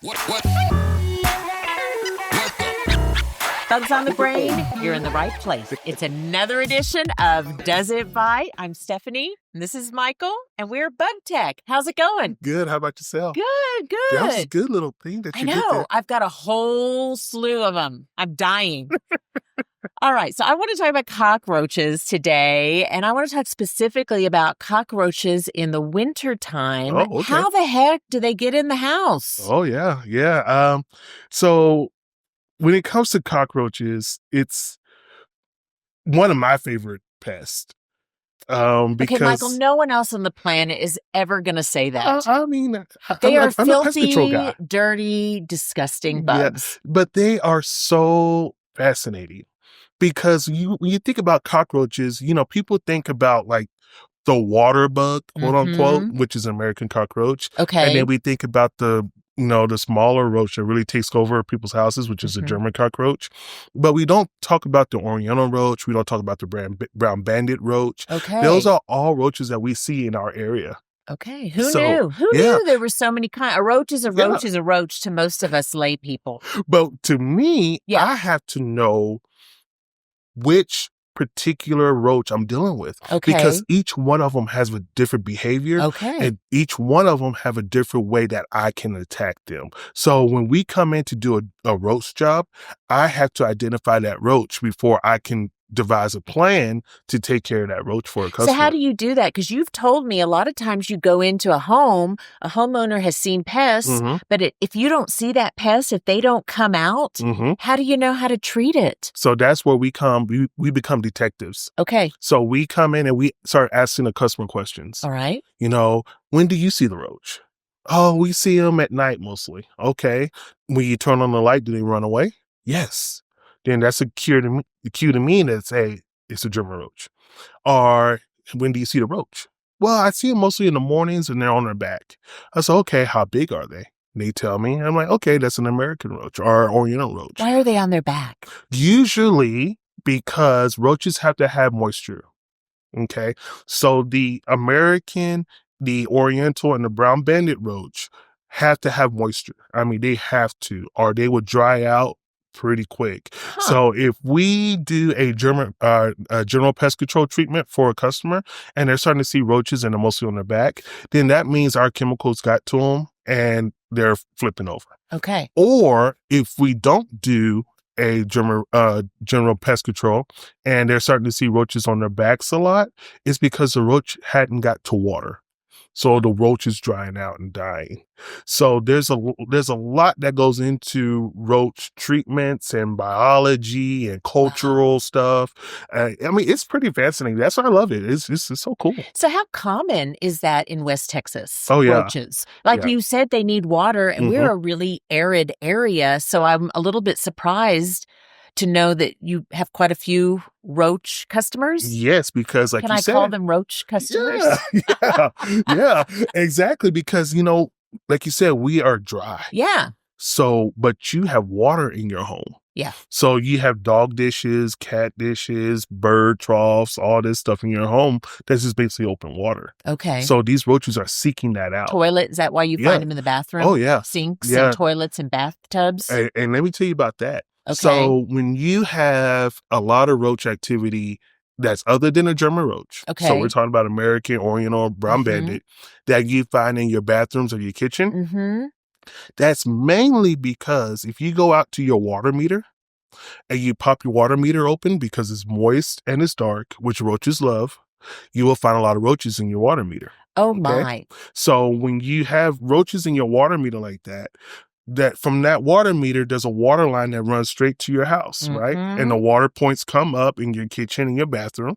What? Bugs on the brain, you're in the right place. It's another edition of Does It Bite? I'm Stephanie, and this is Michael, and we're Bug Tech. How's it going? Good. How about yourself? Good. That was a good little thing that I you did know. there. I've got a whole slew of them. I'm dying. All right, so I want to talk about cockroaches today, and I want to talk specifically about cockroaches in the wintertime. Oh, okay. How the heck do they get in the house? Oh, yeah. So when it comes to cockroaches, it's one of my favorite pests. Okay, Michael, Because no one else on the planet is ever going to say that. I'm They are a pest control filthy, guy. dirty, disgusting Yeah, bugs. but they are so fascinating because when you think about cockroaches, people think about like the water bug, quote unquote, which is an American cockroach. Okay. And then we think about the smaller roach that really takes over people's houses, which is a German cockroach. But we don't talk about the Oriental roach. We don't talk about the brown bandit roach. Okay. Those are all roaches that we see in our area. Okay. Who knew? Who knew there were so many kinds? A roach is a roach is a roach to most of us lay people. But to me, I have to know which particular roach I'm dealing with. Okay. Because each one of them has a different behavior. Okay. And each one of them have a different way that I can attack them. So when we come in to do a roach job, I have to identify that roach before I can devise a plan to take care of that roach for a customer. So how do you do that? Because you've told me a lot of times you go into a home, a homeowner has seen pests, but if you don't see that pest, if they don't come out, how do you know how to treat it? So that's where we become detectives. Okay. So we come in and we start asking the customer questions. All right. When do you see the roach? Oh, we see them at night mostly. Okay. When you turn on the light, do they run away? Yes. Then that's a cue to me that say it's a German roach. Or when do you see the roach? Well, I see them mostly in the mornings and they're on their back. I said, okay, how big are they? They tell me. I'm like, okay, that's an American roach or Oriental roach. Why are they on their back? Usually because roaches have to have moisture. Okay. So the American, the Oriental, and the brown bandit roach have to have moisture. I mean, they have to, or they would dry out pretty quick. So if we do a general pest control treatment for a customer and they're starting to see roaches and they're mostly on their back, then that means our chemicals got to them and they're flipping over. Okay. Or if we don't do a general pest control and they're starting to see roaches on their backs a lot, it's because the roach hadn't got to water. So the roach is drying out and dying. So there's a lot that goes into roach treatments and biology and cultural stuff. I mean, it's pretty fascinating. That's why I love it. It's so cool. So how common is that in West Texas? Oh, yeah. Roaches. Like you said, they need water, and we're a really arid area. So I'm a little bit surprised to know that you have quite a few roach customers. Yes, because like Can you I said, call them roach customers? Yeah, exactly. Because, like you said, we are dry. Yeah. So, but you have water in your home. Yeah. So you have dog dishes, cat dishes, bird troughs, all this stuff in your home that's just basically open water. Okay. So these roaches are seeking that out. Toilet, is that why you find them in the bathroom? Oh, yeah. Sinks and toilets and bathtubs? And let me tell you about that. Okay. So when you have a lot of roach activity that's other than a German roach, so we're talking about American, Oriental, brown bandit, that you find in your bathrooms or your kitchen, that's mainly because if you go out to your water meter and you pop your water meter open because it's moist and it's dark, which roaches love, you will find a lot of roaches in your water meter. Oh, my. So when you have roaches in your water meter like that from that water meter, there's a water line that runs straight to your house, right? And the water points come up in your kitchen and your bathroom.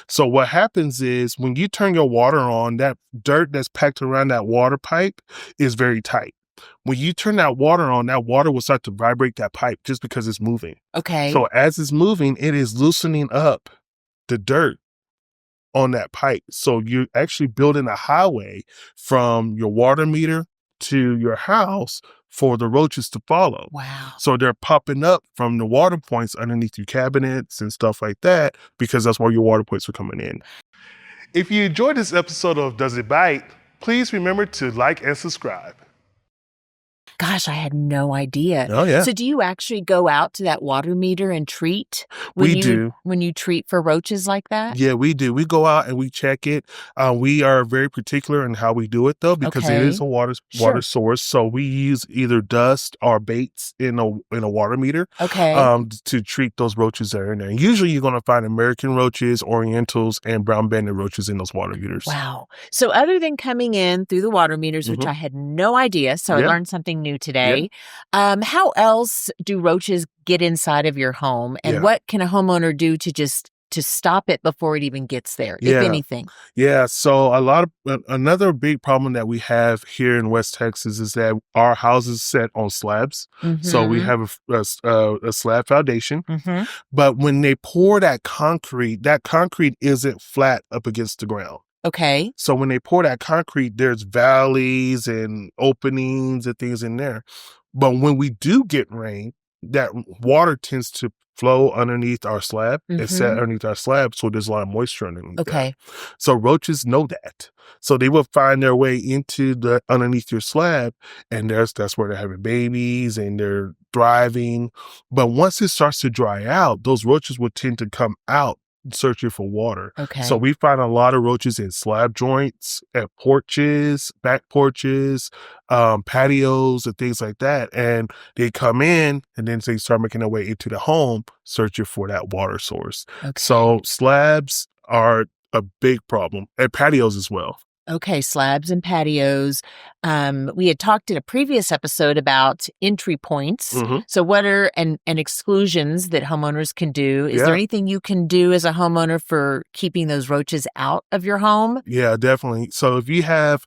So what happens is when you turn your water on, that dirt that's packed around that water pipe is very tight. When you turn that water on, that water will start to vibrate that pipe just because it's moving. Okay. So as it's moving, it is loosening up the dirt on that pipe. So you're actually building a highway from your water meter to your house for the roaches to follow. Wow. So they're popping up from the water points underneath your cabinets and stuff like that because that's where your water points are coming in. If you enjoyed this episode of Does It Bite, please remember to like and subscribe. Gosh, I had no idea. Oh, yeah. So do you actually go out to that water meter and treat We do. when you treat for roaches like that? Yeah, we do. We go out and we check it. We are very particular in how we do it, though, because it is Okay. a water Sure. source. So we use either dust or baits in a water meter, Okay. to treat those roaches that are in there. And usually, you're going to find American roaches, Orientals, and brown banded roaches in those water meters. Wow. So other than coming in through the water meters, which Mhm. I had no idea, so I Yeah. learned something new Yeah. today. How else do roaches get inside of your home, and Yeah. what can a homeowner do to stop it before it even gets there, if Yeah. anything? Yeah, so another big problem that we have here in West Texas is that our houses set on slabs. So we Mm-hmm. have a slab foundation, Mm-hmm. but when they pour that concrete isn't flat up against the ground. Okay. So when they pour that concrete, there's valleys and openings and things in there. But when we do get rain, that water tends to flow underneath our slab and set Mm-hmm. underneath our slab. So there's a lot of moisture underneath that. Okay. So roaches know that. So they will find their way into the underneath your slab, and that's where they're having babies and they're thriving. But once it starts to dry out, those roaches will tend to come out searching for water. Okay. So we find a lot of roaches in slab joints, at porches, back porches, patios, and things like that. And they come in and then they start making their way into the home, searching for that water source. Okay. So slabs are a big problem, and patios as well. Okay, slabs and patios. We had talked in a previous episode about entry points. Mhm. So what are and exclusions that homeowners can do? Is there Yeah. anything you can do as a homeowner for keeping those roaches out of your home? Yeah, definitely. So if you have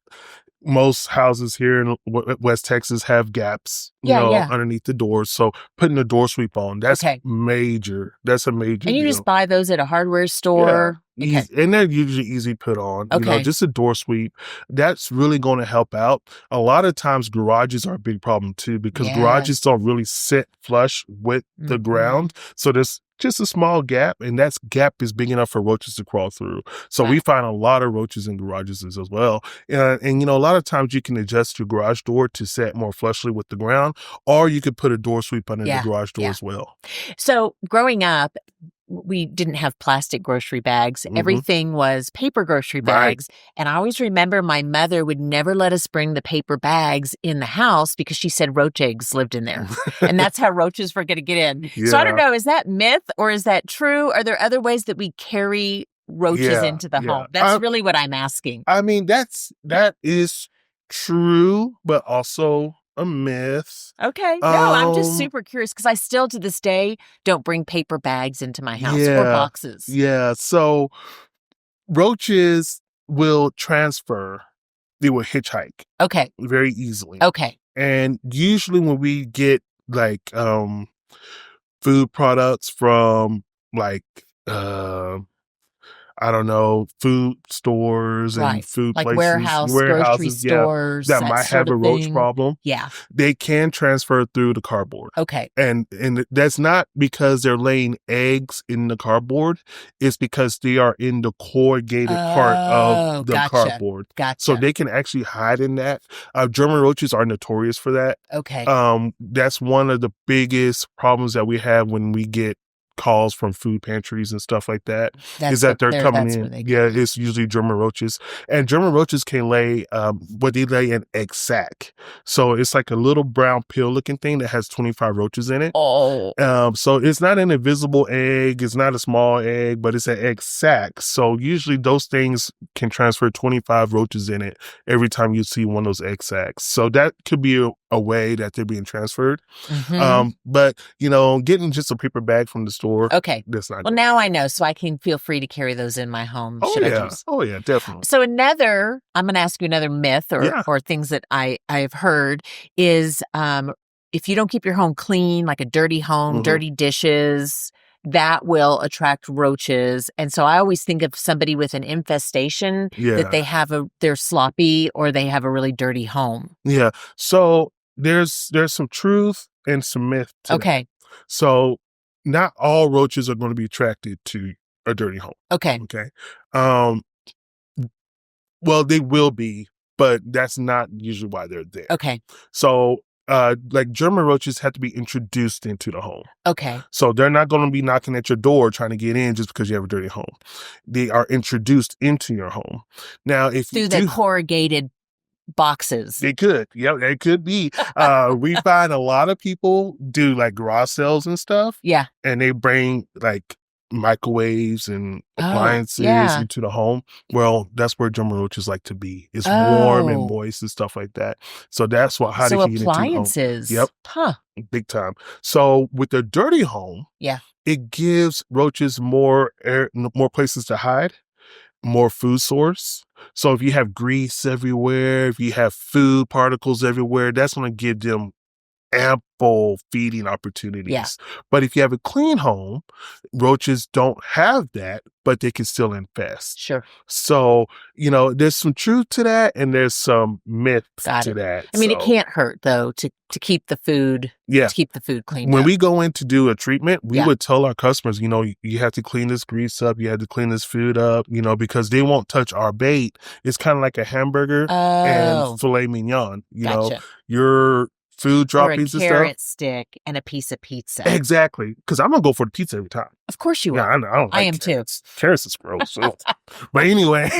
most houses here in West Texas have gaps, Yeah. underneath the doors. So putting a door sweep on, that's Okay. major. That's a major And you deal. just buy those at a hardware Yeah. store? Okay. And they're usually easy put on, Okay. just a door sweep. That's really going to help out. A lot of times garages are a big problem too, because garages Yes. don't really sit flush with the Mhm. ground. So there's just a small gap, and that gap is big enough for roaches to crawl through. So we Wow. find a lot of roaches in garages as well. And a lot of times you can adjust your garage door to set more flushly with the ground, or you could put a door sweep under the Yeah. garage door Yeah. as well. So growing up, we didn't have plastic grocery bags. Mhm. Everything was paper grocery Right. bags. And I always remember my mother would never let us bring the paper bags in the house because she said roach eggs lived in there. And that's how roaches were going to get in. So I don't Yeah. know, is that myth or is that true? Are there other ways that we carry roaches Yeah. into the Yeah. home? That's really what I'm asking. I mean, that is true, but also a myth. Okay. No, I'm just Um, super curious because I still to this day don't bring paper bags into my house or yeah, boxes. yeah. So roaches will transfer. They will hitchhike Okay. very easily. Okay. And usually when we get like food products from like I don't know, food stores and Right. food Like places, grocery warehouses, yeah, stores, that that might sort have a of roach thing. problem. Yeah. They can transfer through the cardboard. Okay. And that's not because they're laying eggs in the cardboard. It's because they are in the corrugated part Oh, of the gotcha. cardboard. So Gotcha. they can actually hide in that. German roaches are notorious for that. Okay. That's one of the biggest problems that we have when we get calls from food pantries and stuff like that, is that they're coming that's where in. they Yeah, come in. it's usually German roaches. And German roaches can lay what they lay an egg sac. So it's like a little brown pill looking thing that has 25 roaches in it. Oh. So it's not an invisible egg, it's not a small egg, but it's an egg sac. So usually those things can transfer 25 roaches in it every time you see one of those egg sacs. So that could be a way that they're being transferred. Mhm. But getting just a paper bag from the store, Okay. that's not Well, good. now I know, so I can feel free to carry those in my home. Oh should I yeah. choose? Oh yeah, definitely. So I'm going to ask you another myth Yeah. or things that I've heard is if you don't keep your home clean, like a dirty home, Mhm. dirty dishes, that will attract roaches. And so I always think of somebody with an infestation Yeah. that they're sloppy or they have a really dirty home. Yeah. So there's some truth and some myth to that. Okay. So not all roaches are going to be attracted to a dirty home. Okay. Okay. Well, they will be, but that's not usually why they're there. Okay. So like German roaches have to be introduced into the home. Okay. So they're not going to be knocking at your door trying to get in just because you have a dirty home. They are introduced into your home. Now, if Through you the do, corrugated boxes. they could. Yeah, they could be. We find a lot of people do like garage sales and stuff, Yeah. and they bring like microwaves and appliances yeah. into the home. Well, that's where German roaches like to be. It's warm and Oh. moist and stuff like that. So that's how they So can get into the home. appliances. Yep, Huh. big time. So with the dirty home, Yeah. it gives roaches more places to hide, more food source. So if you have grease everywhere, if you have food particles everywhere, that's going to give them ample feeding opportunities. Yeah. But if you have a clean home, roaches don't have that, but they can still infest. Sure. So, there's some truth to that and there's some myths to that. I mean, it can't hurt though to keep the food Yeah. to keep the food cleaned When up. we go in to do a treatment, we Yeah. would tell our customers, you have to clean this grease up, you have to clean this food up, because they won't touch our bait. It's kind of like a hamburger and filet mignon. Gotcha. Your food Or a droppings and carrot stuff. stick and a piece of pizza. Exactly. Because I'm going to go for the pizza every time. Of course you Yeah, are. I don't like I am carrots. Carrots is gross. But anyway,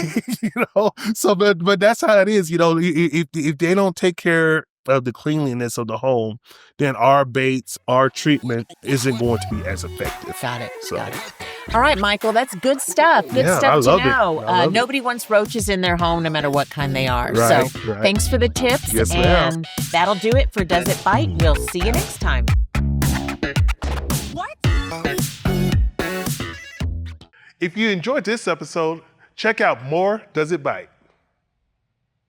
so but that's how it is. If they don't take care of the cleanliness of the home, then our baits, our treatment isn't going to be as effective. Got it. So. Got it. All right, Michael, that's good stuff. Good Yeah, stuff I to love it. know. I love Nobody wants roaches in their home, no matter what kind they are. Right, so right. thanks for the tips. Yes, ma'am. And that'll do it for Does It Bite? We'll see you next time. What? If you enjoyed this episode, check out more Does It Bite?